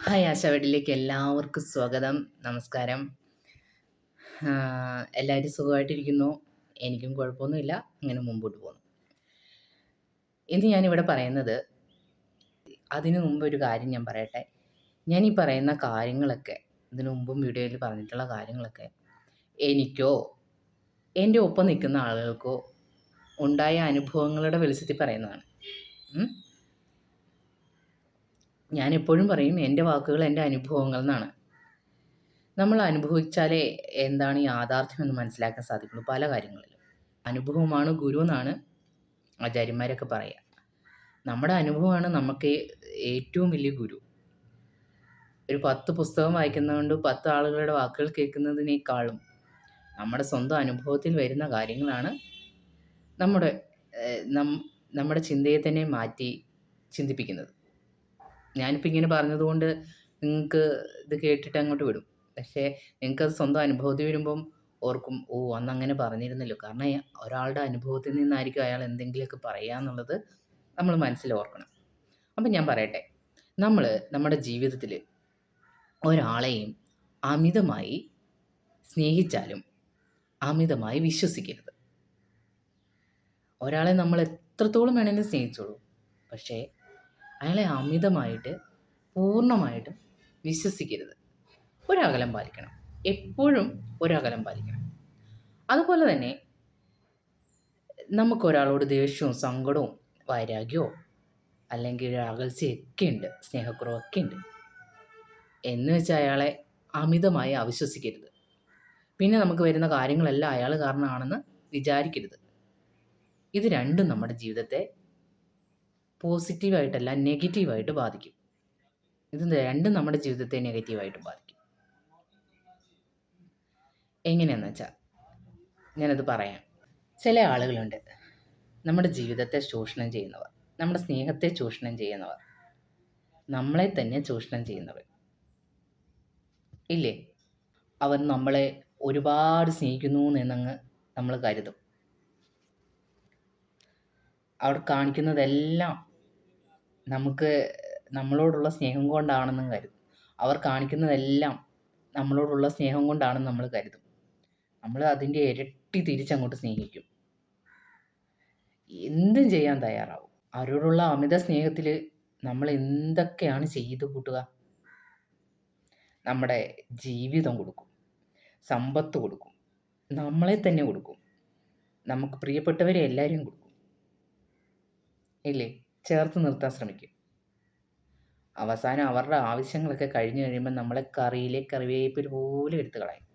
Hi ആശാവെഡിലേക്ക് എല്ലാവർക്കും സ്വാഗതം. നമസ്കാരം. എല്ലാവരും സുഖമായിട്ടിരിക്കുന്നു. എനിക്കും കുഴപ്പമൊന്നുമില്ല. അങ്ങനെ മുമ്പോട്ട് പോകുന്നു. ഇന്ന് ഞാനിവിടെ പറയുന്നത്, അതിനു മുമ്പ് ഒരു കാര്യം ഞാൻ പറയട്ടെ. ഞാൻ ഈ പറയുന്ന കാര്യങ്ങളൊക്കെ, ഇതിനു മുമ്പും വീഡിയോയിൽ പറഞ്ഞിട്ടുള്ള കാര്യങ്ങളൊക്കെ എനിക്കോ എൻ്റെ ഒപ്പം നിൽക്കുന്ന ആളുകൾക്കോ ഉണ്ടായ അനുഭവങ്ങളുടെ വെളിച്ചത്തിൽ പറയുന്നതാണ്. ഞാൻ എപ്പോഴും പറയും എൻ്റെ വാക്കുകൾ എൻ്റെ അനുഭവങ്ങൾ എന്നാണ്. നമ്മൾ അനുഭവിച്ചാലേ എന്താണ് യാഥാർത്ഥ്യം എന്ന് മനസ്സിലാക്കാൻ സാധിക്കുള്ളൂ പല കാര്യങ്ങളിലും. അനുഭവമാണ് ഗുരു എന്നാണ് ആചാര്യന്മാരൊക്കെ പറയുക. നമ്മുടെ അനുഭവമാണ് നമുക്ക് ഏറ്റവും വലിയ ഗുരു. ഒരു 10 പുസ്തകം വായിക്കുന്നതുകൊണ്ട് 10 ആളുകളുടെ വാക്കുകൾ കേൾക്കുന്നതിനേക്കാളും നമ്മുടെ സ്വന്തം അനുഭവത്തിൽ വരുന്ന കാര്യങ്ങളാണ് നമ്മുടെ നമ്മുടെ ചിന്തയെ തന്നെ മാറ്റി ചിന്തിപ്പിക്കുന്നത്. ഞാനിപ്പോൾ ഇങ്ങനെ പറഞ്ഞതുകൊണ്ട് നിങ്ങൾക്ക് ഇത് കേട്ടിട്ട് അങ്ങോട്ട് വിടും. പക്ഷേ നിങ്ങൾക്കത് സ്വന്തം അനുഭവത്തിൽ വരുമ്പം ഓർക്കും, ഓ അന്ന് അങ്ങനെ പറഞ്ഞിരുന്നല്ലോ. കാരണം ഒരാളുടെ അനുഭവത്തിൽ നിന്നായിരിക്കും അയാൾ എന്തെങ്കിലുമൊക്കെ പറയുക എന്നുള്ളത് നമ്മൾ മനസ്സിൽ ഓർക്കണം. അപ്പം ഞാൻ പറയട്ടെ, നമ്മൾ നമ്മുടെ ജീവിതത്തിൽ ഒരാളെയും അമിതമായി സ്നേഹിച്ചാലും അമിതമായി വിശ്വസിക്കരുത്. ഒരാളെ നമ്മൾ എത്രത്തോളം വേണമെങ്കിലും സ്നേഹിച്ചോളൂ, പക്ഷേ അയാളെ അമിതമായിട്ട് പൂർണ്ണമായിട്ടും വിശ്വസിക്കരുത്. ഒരകലം പാലിക്കണം. എപ്പോഴും ഒരകലം പാലിക്കണം. അതുപോലെ തന്നെ നമുക്കൊരാളോട് ദേഷ്യവും സങ്കടവും വൈരാഗ്യവും അല്ലെങ്കിൽ അകൽച്ചയൊക്കെ ഉണ്ട്, സ്നേഹക്കുറവൊക്കെ ഉണ്ട് എന്ന് വെച്ച് അയാളെ അമിതമായി അവിശ്വസിക്കരുത്. പിന്നെ നമുക്ക് വരുന്ന കാര്യങ്ങളെല്ലാം അയാൾ കാരണമാണെന്ന് വിചാരിക്കരുത്. ഇത് രണ്ടും നമ്മുടെ ജീവിതത്തെ പോസിറ്റീവായിട്ടല്ല നെഗറ്റീവായിട്ട് ബാധിക്കും. ഇത് രണ്ടും നമ്മുടെ ജീവിതത്തെ നെഗറ്റീവായിട്ട് ബാധിക്കും. എങ്ങനെയാണെന്ന് വെച്ചാൽ ഞാനത് പറയാം. ചില ആളുകളുണ്ട് നമ്മുടെ ജീവിതത്തെ ചൂഷണം ചെയ്യുന്നവർ, നമ്മുടെ സ്നേഹത്തെ ചൂഷണം ചെയ്യുന്നവർ, നമ്മളെ തന്നെ ചൂഷണം ചെയ്യുന്നവർ ഇല്ലേ. അവർ നമ്മളെ ഒരുപാട് സ്നേഹിക്കുന്നു എന്നങ്ങ് നമ്മൾ കരുതും. അവർ കാണിക്കുന്നതെല്ലാം നമുക്ക് നമ്മളോടുള്ള സ്നേഹം കൊണ്ടാണെന്നും കരുതും. അവർ കാണിക്കുന്നതെല്ലാം നമ്മളോടുള്ള സ്നേഹം കൊണ്ടാണെന്ന് നമ്മൾ കരുതും. നമ്മൾ അതിൻ്റെ ഇരട്ടി തിരിച്ചങ്ങോട്ട് സ്നേഹിക്കും. എന്തും ചെയ്യാൻ തയ്യാറാവും. അവരോടുള്ള അമിത സ്നേഹത്തിൽ നമ്മൾ എന്തൊക്കെയാണ് ചെയ്തു കൂട്ടുക? നമ്മുടെ ജീവിതം കൊടുക്കും, സമ്പത്ത് കൊടുക്കും, നമ്മളെ തന്നെ കൊടുക്കും, നമുക്ക് പ്രിയപ്പെട്ടവരെ എല്ലാവരെയും കൊടുക്കും ഇല്ലേ. ചേർത്ത് നിർത്താൻ ശ്രമിക്കും. അവസാനം അവരുടെ ആവശ്യങ്ങളൊക്കെ കഴിഞ്ഞു കഴിയുമ്പോൾ നമ്മളെ കറിയിലെ കറിവേപ്പില പോലെ എടുത്ത് കളയും.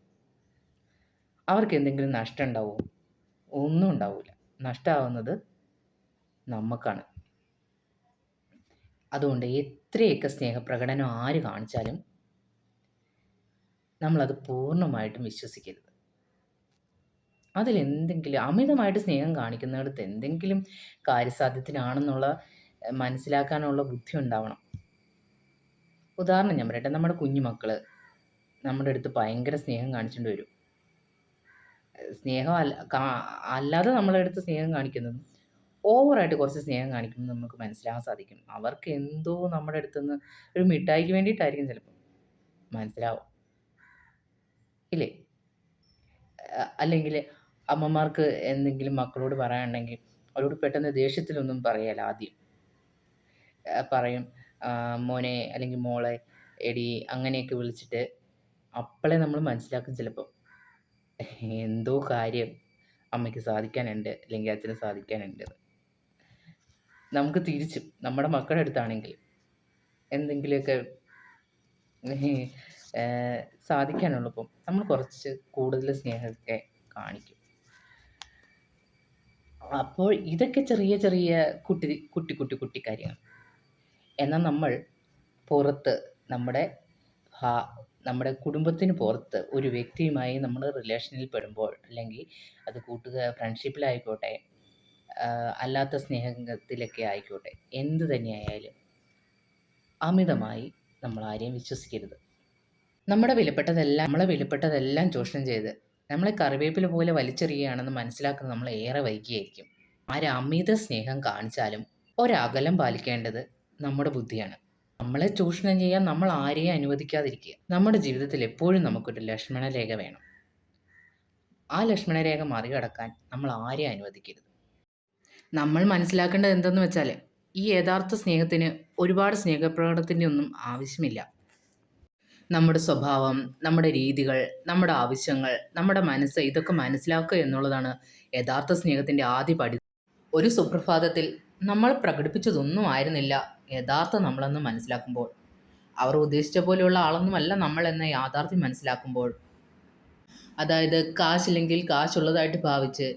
അവർക്ക് എന്തെങ്കിലും നഷ്ടം ഉണ്ടാവുമോ? ഒന്നും ഉണ്ടാവില്ല. നഷ്ടമാവുന്നത് നമുക്കാണ്. അതുകൊണ്ട് എത്രയൊക്കെ സ്നേഹപ്രകടനം ആര് കാണിച്ചാലും നമ്മളത് പൂർണ്ണമായിട്ടും വിശ്വസിക്കരുത്. അതിലെന്തെങ്കിലും അമിതമായിട്ട് സ്നേഹം കാണിക്കുന്നിടത്ത് എന്തെങ്കിലും കാര്യസാധ്യത്തിനാണെന്നുള്ള മനസ്സിലാക്കാനുള്ള ബുദ്ധി ഉണ്ടാവണം. ഉദാഹരണം ഞാൻ പറയട്ടെ, നമ്മുടെ കുഞ്ഞുമക്കൾ നമ്മുടെ അടുത്ത് ഭയങ്കര സ്നേഹം കാണിച്ചുകൊണ്ട് വരും. സ്നേഹം അല്ലാതെ നമ്മളെ അടുത്ത് സ്നേഹം കാണിക്കുന്നതും ഓവറായിട്ട് കുറച്ച് സ്നേഹം കാണിക്കുന്നത് നമുക്ക് മനസ്സിലാക്കാൻ സാധിക്കും. അവർക്ക് എന്തോ നമ്മുടെ അടുത്തുനിന്ന് ഒരു മിഠായിക്ക് വേണ്ടിയിട്ടായിരിക്കും ചിലപ്പോൾ. മനസ്സിലാവും ഇല്ലേ. അല്ലെങ്കിൽ അമ്മമാർക്ക് എന്തെങ്കിലും മക്കളോട് പറയാനുണ്ടെങ്കിൽ അവരോട് പെട്ടെന്ന് ദേഷ്യത്തിലൊന്നും പറയല. ആദ്യം പറയും, മോനെ അല്ലെങ്കിൽ മോളെ, എടി അങ്ങനെയൊക്കെ വിളിച്ചിട്ട് അപ്പോഴേ നമ്മൾ മനസ്സിലാക്കും ചിലപ്പോൾ എന്തോ കാര്യം അമ്മയ്ക്ക് സാധിക്കാനുണ്ട് അല്ലെങ്കിൽ അച്ഛന് സാധിക്കാനുണ്ട്. നമുക്ക് തിരിച്ചും നമ്മുടെ മക്കളുടെ അടുത്താണെങ്കിൽ എന്തെങ്കിലുമൊക്കെ സാധിക്കാനുള്ളപ്പം നമ്മൾ കുറച്ച് കൂടുതൽ സ്നേഹമൊക്കെ കാണിക്കും. അപ്പോൾ ഇതൊക്കെ ചെറിയ ചെറിയ കുട്ടി കാര്യങ്ങൾ. എന്നാൽ നമ്മൾ പുറത്ത് നമ്മുടെ കുടുംബത്തിന് പുറത്ത് ഒരു വ്യക്തിയുമായി നമ്മൾ റിലേഷനിൽ പെടുമ്പോൾ, അല്ലെങ്കിൽ അത് ഫ്രണ്ട്ഷിപ്പിലായിക്കോട്ടെ, അല്ലാത്ത സ്നേഹത്തിലൊക്കെ ആയിക്കോട്ടെ, എന്ത് തന്നെയായാലും അമിതമായി നമ്മൾ ആരെയും വിശ്വസിക്കരുത്. നമ്മളെ വിലപ്പെട്ടതെല്ലാം ചൂഷണം ചെയ്ത് നമ്മളെ കറിവേപ്പില പോലെ വലിച്ചെറിയുകയാണെന്ന് മനസ്സിലാക്കുന്നത് നമ്മൾ ഏറെ വൈകിയായിരിക്കും. അമിത സ്നേഹം കാണിച്ചാലും ഒരകലം പാലിക്കേണ്ടത് നമ്മുടെ ബുദ്ധിയാണ്. നമ്മളെ ചൂഷണം ചെയ്യാൻ നമ്മൾ ആരെയും അനുവദിക്കാതിരിക്കുക. നമ്മുടെ ജീവിതത്തിൽ എപ്പോഴും നമുക്കൊരു ലക്ഷ്മണരേഖ വേണം. ആ ലക്ഷ്മണരേഖ മറികടക്കാൻ നമ്മൾ ആരെയും അനുവദിക്കരുത്. നമ്മൾ മനസ്സിലാക്കേണ്ടത് എന്തെന്ന് വെച്ചാൽ, ഈ യഥാർത്ഥ സ്നേഹത്തിന് ഒരുപാട് സ്നേഹപ്രകടനത്തിൻ്റെ ഒന്നും ആവശ്യമില്ല. നമ്മുടെ സ്വഭാവം, നമ്മുടെ രീതികൾ, നമ്മുടെ ആവശ്യങ്ങൾ, നമ്മുടെ മനസ്സ് ഇതൊക്കെ മനസ്സിലാക്കുക എന്നുള്ളതാണ് യഥാർത്ഥ സ്നേഹത്തിൻ്റെ ആദ്യ പടി. ഒരു സുപ്രഭാതത്തിൽ നമ്മൾ പ്രകടിപ്പിച്ചതൊന്നും ആയിരുന്നില്ല യഥാർത്ഥ നമ്മളെന്ന് മനസ്സിലാക്കുമ്പോൾ, അവർ ഉദ്ദേശിച്ച പോലെയുള്ള ആളൊന്നുമല്ല നമ്മൾ എന്ന യാഥാർത്ഥ്യം മനസ്സിലാക്കുമ്പോൾ, അതായത് കാശില്ലെങ്കിൽ കാശുള്ളതായിട്ട് ഭാവിച്ച്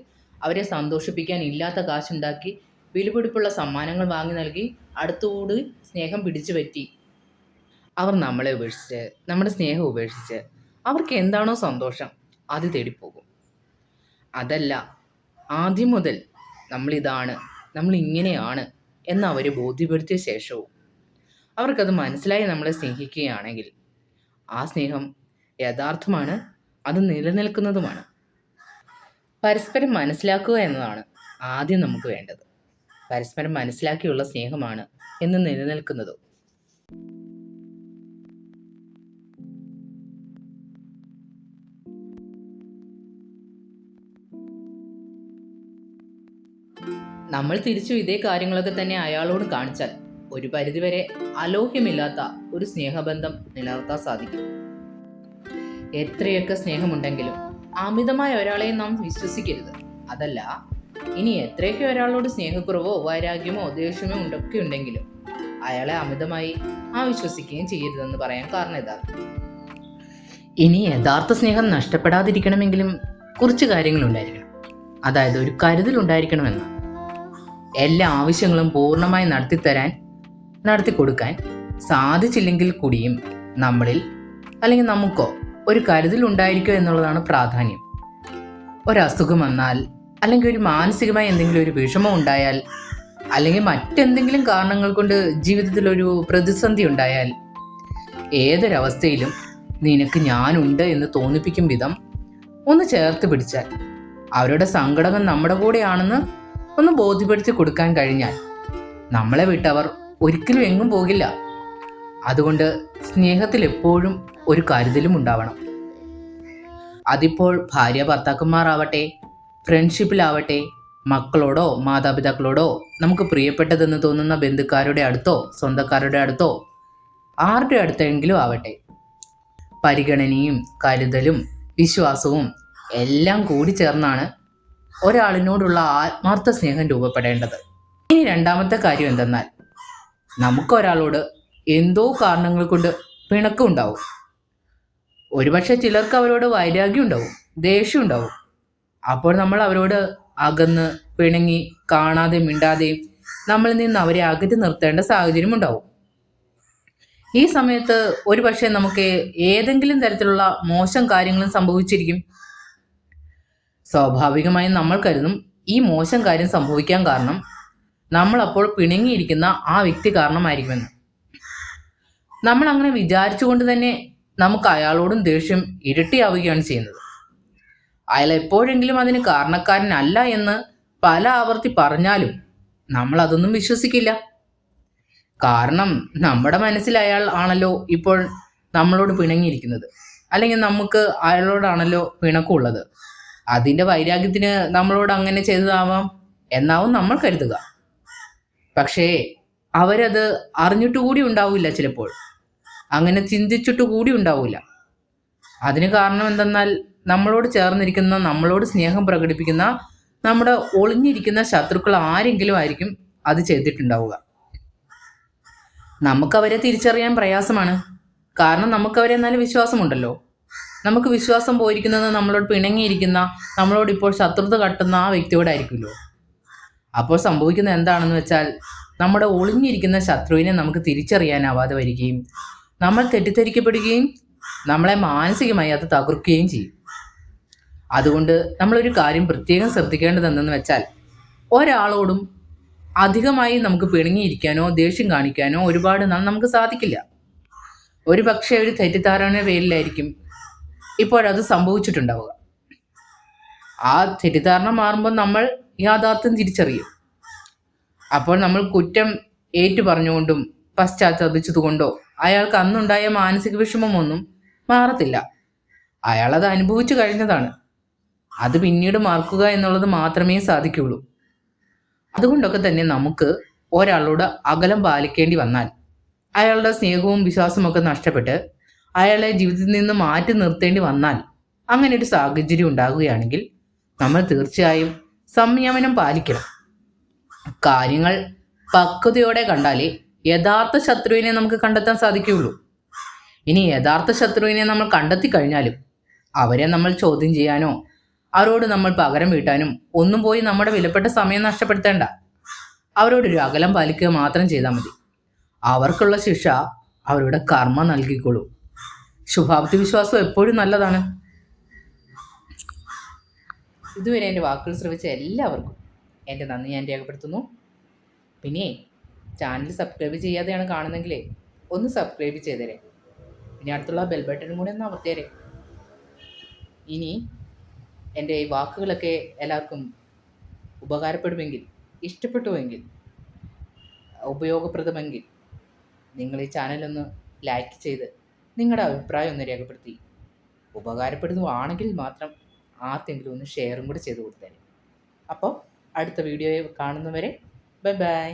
അവരെ സന്തോഷിപ്പിക്കാൻ ഇല്ലാത്ത കാശുണ്ടാക്കി വിലപിടിപ്പുള്ള സമ്മാനങ്ങൾ വാങ്ങി നൽകി അടുത്തുകൂടി സ്നേഹം പിടിച്ചു പറ്റി അവർ നമ്മളെ ഉപേക്ഷിച്ച്, നമ്മുടെ സ്നേഹം ഉപേക്ഷിച്ച് അവർക്ക് എന്താണോ സന്തോഷം അത് തേടിപ്പോകും. അതല്ല, ആദ്യം മുതൽ നമ്മളിതാണ്, നമ്മളിങ്ങനെയാണ് എന്ന് അവരെ ബോധ്യപ്പെടുത്തിയ ശേഷവും അവർക്കത് മനസ്സിലായി നമ്മളെ സ്നേഹിക്കുകയാണെങ്കിൽ ആ സ്നേഹം യഥാർത്ഥമാണ്, അത് നിലനിൽക്കുന്നതുമാണ്. പരസ്പരം മനസ്സിലാക്കുക എന്നതാണ് ആദ്യം നമുക്ക് വേണ്ടത്. പരസ്പരം മനസ്സിലാക്കിയുള്ള സ്നേഹമാണ് എന്ന് നിലനിൽക്കുന്നതും. നമ്മൾ തിരിച്ചു ഇതേ കാര്യങ്ങളൊക്കെ തന്നെ അയാളോട് കാണിച്ചാൽ ഒരു പരിധിവരെ അലോഹ്യമില്ലാത്ത ഒരു സ്നേഹബന്ധം നിലനിർത്താൻ സാധിക്കും. എത്രയൊക്കെ സ്നേഹമുണ്ടെങ്കിലും അമിതമായ ഒരാളെയും നാം വിശ്വസിക്കരുത്. അതല്ല, ഇനി എത്രയൊക്കെ ഒരാളോട് സ്നേഹക്കുറവോ വൈരാഗ്യമോ ദേഷ്യമോ ഉണ്ടൊക്കെ ഉണ്ടെങ്കിലും അയാളെ അമിതമായി വിശ്വസിക്കുകയും ചെയ്യരുതെന്ന് പറയാൻ കാരണം ഇതാണ്. ഇനി യഥാർത്ഥ സ്നേഹം നഷ്ടപ്പെടാതിരിക്കണമെങ്കിലും കുറച്ച് കാര്യങ്ങളുണ്ടായിരിക്കണം. അതായത് ഒരു കരുതൽ ഉണ്ടായിരിക്കണമെന്ന്. എല്ലാ ആവശ്യങ്ങളും പൂർണ്ണമായി നടത്തി കൊടുക്കാൻ സാധിച്ചില്ലെങ്കിൽ കൂടിയും നമ്മളിൽ അല്ലെങ്കിൽ നമുക്കോ ഒരു കരുതൽ ഉണ്ടായിരിക്കുക എന്നുള്ളതാണ് പ്രാധാന്യം. ഒരസുഖം വന്നാൽ, അല്ലെങ്കിൽ ഒരു മാനസികമായി എന്തെങ്കിലും ഒരു വിഷമം ഉണ്ടായാൽ, അല്ലെങ്കിൽ മറ്റെന്തെങ്കിലും കാരണങ്ങൾ കൊണ്ട് ജീവിതത്തിൽ ഒരു പ്രതിസന്ധി ഉണ്ടായാൽ, ഏതൊരവസ്ഥയിലും നിനക്ക് ഞാനുണ്ട് എന്ന് തോന്നിപ്പിക്കും വിധം ഒന്ന് ചേർത്ത് പിടിച്ചാൽ, അവരുടെ സങ്കടങ്ങൾ നമ്മുടെ കൂടെയാണെന്ന് ഒന്ന് ബോധ്യപ്പെടുത്തി കൊടുക്കാൻ കഴിഞ്ഞാൽ നമ്മളെ വിട്ടവർ ഒരിക്കലും എങ്ങും പോകില്ല. അതുകൊണ്ട് സ്നേഹത്തിൽ എപ്പോഴും ഒരു കരുതലും ഉണ്ടാവണം. അതിപ്പോൾ ഭാര്യ ഭർത്താക്കന്മാരാവട്ടെ, ഫ്രണ്ട്ഷിപ്പിലാവട്ടെ, മക്കളോടോ മാതാപിതാക്കളോടോ, നമുക്ക് പ്രിയപ്പെട്ടതെന്ന് തോന്നുന്ന ബന്ധുക്കാരുടെ അടുത്തോ സ്വന്തക്കാരുടെ അടുത്തോ ആരുടെ അടുത്തെങ്കിലും ആവട്ടെ, പരിഗണനയും കരുതലും വിശ്വാസവും എല്ലാം കൂടി ചേർന്നാണ് ഒരാളിനോടുള്ള ആത്മാർത്ഥ സ്നേഹം രൂപപ്പെടേണ്ടത്. ഇനി രണ്ടാമത്തെ കാര്യം എന്തെന്നാൽ, നമുക്കൊരാളോട് എന്തോ കാരണങ്ങൾ കൊണ്ട് പിണക്കം ഉണ്ടാവും. ഒരുപക്ഷെ ചിലർക്ക് അവരോട് വൈരാഗ്യം ഉണ്ടാവും, ദേഷ്യം ഉണ്ടാവും. അപ്പോൾ നമ്മൾ അവരോട് അകന്ന് പിണങ്ങി കാണാതെയും മിണ്ടാതെയും നമ്മളിൽ നിന്ന് അവരെ അകറ്റി നിർത്തേണ്ട സാഹചര്യം ഉണ്ടാവും. ഈ സമയത്ത് ഒരുപക്ഷെ നമുക്ക് ഏതെങ്കിലും തരത്തിലുള്ള മോശം കാര്യങ്ങളും സംഭവിച്ചിരിക്കും. സ്വാഭാവികമായും നമ്മൾ കരുതും ഈ മോശം കാര്യം സംഭവിക്കാൻ കാരണം നമ്മൾ അപ്പോൾ പിണങ്ങിയിരിക്കുന്ന ആ വ്യക്തി കാരണമായിരിക്കുമെന്ന്. നമ്മൾ അങ്ങനെ വിചാരിച്ചുകൊണ്ട് തന്നെ നമുക്ക് അയാളോടും ദേഷ്യം ഇരട്ടിയാവുകയാണ് ചെയ്യുന്നത്. അയാൾ എപ്പോഴെങ്കിലും അതിന് കാരണക്കാരനല്ല എന്ന് പല ആവർത്തി പറഞ്ഞാലും നമ്മൾ അതൊന്നും വിശ്വസിക്കില്ല. കാരണം നമ്മുടെ മനസ്സിൽ അയാൾ ആണല്ലോ ഇപ്പോൾ നമ്മളോട് പിണങ്ങിയിരിക്കുന്നത്, അല്ലെങ്കിൽ നമുക്ക് അയാളോടാണല്ലോ പിണക്കമുള്ളത്. അതിൻ്റെ വൈരാഗ്യത്തിന് നമ്മളോട് അങ്ങനെ ചെയ്തതാവാം എന്നാവും നമ്മൾ കരുതുക. പക്ഷേ അവരത് അറിഞ്ഞിട്ട് കൂടി ഉണ്ടാവില്ല, ചിലപ്പോൾ അങ്ങനെ ചിന്തിച്ചിട്ട് കൂടി ഉണ്ടാവില്ല. അതിന് കാരണം എന്തെന്നാൽ, നമ്മളോട് ചേർന്നിരിക്കുന്ന, നമ്മളോട് സ്നേഹം പ്രകടിപ്പിക്കുന്ന നമ്മുടെ ഒളിഞ്ഞിരിക്കുന്ന ശത്രുക്കൾ ആരെങ്കിലും ആയിരിക്കും അത് ചെയ്തിട്ടുണ്ടാവുക. നമുക്കവരെ തിരിച്ചറിയാൻ പ്രയാസമാണ്. കാരണം നമുക്കവരെ നല്ല വിശ്വാസമുണ്ടല്ലോ. നമുക്ക് വിശ്വാസം പോയിരിക്കുന്നത് നമ്മളോട് പിണങ്ങിയിരിക്കുന്ന, നമ്മളോട് ഇപ്പോൾ ശത്രുത കാട്ടുന്ന ആ വ്യക്തിയോടായിരിക്കുമല്ലോ. അപ്പോൾ സംഭവിക്കുന്നത് എന്താണെന്ന് വെച്ചാൽ, നമ്മുടെ ഒളിഞ്ഞിരിക്കുന്ന ശത്രുവിനെ നമുക്ക് തിരിച്ചറിയാനാവാതെ വരികയും നമ്മൾ തെറ്റിദ്ധരിക്കപ്പെടുകയും നമ്മളെ മാനസികമായി അത് തകർക്കുകയും ചെയ്യും. അതുകൊണ്ട് നമ്മളൊരു കാര്യം പ്രത്യേകം ശ്രദ്ധിക്കേണ്ടത് എന്തെന്ന് വെച്ചാൽ, ഒരാളോടും അധികമായി നമുക്ക് പിണങ്ങിയിരിക്കാനോ ദേഷ്യം കാണിക്കാനോ ഒരുപാട് നാൾ നമുക്ക് സാധിക്കില്ല. ഒരു പക്ഷേ ഒരു തെറ്റിദ്ധാരണ പേരിലായിരിക്കും ഇപ്പോഴത് സംഭവിച്ചിട്ടുണ്ടാവുക. ആ തെറ്റിദ്ധാരണ മാറുമ്പോൾ നമ്മൾ യാഥാർത്ഥ്യം തിരിച്ചറിയും. അപ്പോൾ നമ്മൾ കുറ്റം ഏറ്റു പറഞ്ഞുകൊണ്ടും പശ്ചാത്തപിച്ചതുകൊണ്ടോ അയാൾക്ക് അന്നുണ്ടായ മാനസിക വിഷമമൊന്നും മാറത്തില്ല. അയാളത് അനുഭവിച്ചു കഴിഞ്ഞതാണ്. അത് പിന്നീട് മറക്കുക എന്നുള്ളത് മാത്രമേ സാധിക്കുള്ളൂ. അതുകൊണ്ടൊക്കെ തന്നെ നമുക്ക് ഒരാളോട് അകലം പാലിക്കേണ്ടി വന്നാൽ, അയാളുടെ സ്നേഹവും വിശ്വാസമൊക്കെ നഷ്ടപ്പെട്ട് അയാളെ ജീവിതത്തിൽ നിന്ന് മാറ്റി നിർത്തേണ്ടി വന്നാൽ, അങ്ങനെ ഒരു സാഹചര്യം ഉണ്ടാകുകയാണെങ്കിൽ നമ്മൾ തീർച്ചയായും സംയമനം പാലിക്കണം. കാര്യങ്ങൾ പക്വതയോടെ കണ്ടാലേ യഥാർത്ഥ ശത്രുവിനെ നമുക്ക് കണ്ടെത്താൻ സാധിക്കുകയുള്ളൂ. ഇനി യഥാർത്ഥ ശത്രുവിനെ നമ്മൾ കണ്ടെത്തി കഴിഞ്ഞാലും അവരെ നമ്മൾ ചോദ്യം ചെയ്യാനോ അവരോട് നമ്മൾ പകരം വീട്ടാനും ഒന്നും പോയി നമ്മുടെ വിലപ്പെട്ട സമയം നഷ്ടപ്പെടുത്തേണ്ട. അവരോടൊരു അകലം പാലിക്കുക മാത്രം ചെയ്താൽ മതി. അവർക്കുള്ള ശിക്ഷ അവരുടെ കർമ്മ നൽകിക്കോളൂ. ശുഭാപ്തി വിശ്വാസം എപ്പോഴും നല്ലതാണ്. ഇതുവരെ എൻ്റെ വാക്കുകൾ ശ്രവിച്ച എല്ലാവർക്കും എൻ്റെ നന്ദി ഞാൻ രേഖപ്പെടുത്തുന്നു. പിന്നെ ചാനൽ സബ്സ്ക്രൈബ് ചെയ്യാതെയാണ് കാണുന്നെങ്കിലേ ഒന്ന് സബ്സ്ക്രൈബ് ചെയ്തേരെ. പിന്നെ അടുത്തുള്ള ബെൽ ബട്ടണും കൂടെ ഒന്ന് അമർത്തിയേരെ. ഇനി എൻ്റെ ഈ വാക്കുകളൊക്കെ എല്ലാവർക്കും ഉപകാരപ്പെടുമെങ്കിൽ, ഇഷ്ടപ്പെട്ടുവെങ്കിൽ, ഉപയോഗപ്രദമെങ്കിൽ നിങ്ങൾ ഈ ചാനലൊന്ന് ലൈക്ക് ചെയ്ത് നിങ്ങളുടെ അഭിപ്രായം ഒന്ന് രേഖപ്പെടുത്തി, ഉപകാരപ്പെടുന്നതാണെങ്കിൽ മാത്രം ആർക്കെങ്കിലും ഒന്ന് ഷെയറും കൂടി ചെയ്ത് കൊടുത്തേരെ. അപ്പോൾ അടുത്ത വീഡിയോയിൽ കാണുന്നവരെ ബൈ ബൈ.